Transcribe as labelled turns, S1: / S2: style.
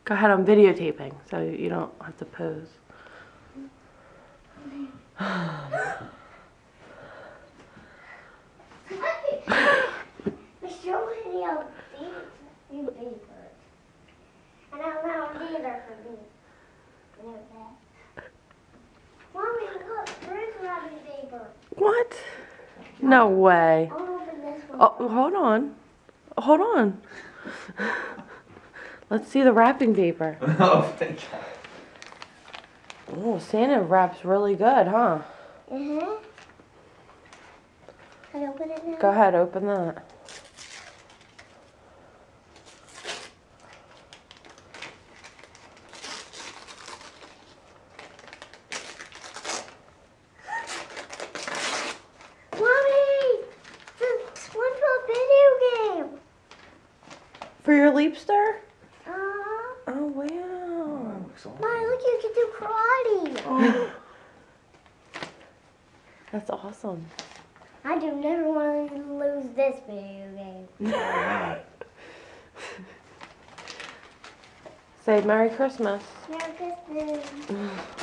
S1: Go ahead, I'm videotaping, so you don't have to pose.
S2: It's so many of these papers. And I don't know, these are for me. Mommy, look, there's wrapping paper.
S1: What? No way.
S2: I'll open this one.
S1: Oh, hold on. Hold on. Let's see the wrapping paper.
S3: Oh, thank God.
S1: Oh, Santa wraps really good, huh?
S2: Mm-hmm. Can I open it now?
S1: Go ahead, open that.
S2: Mommy! The SpongeBob video game!
S1: For your Leapster?
S2: Uh-huh.
S1: Oh, wow.
S2: Mommy, look, you can do karate.
S1: Oh. That's awesome.
S2: I do never want to lose this video game.
S1: Say Merry Christmas.
S2: Merry Christmas.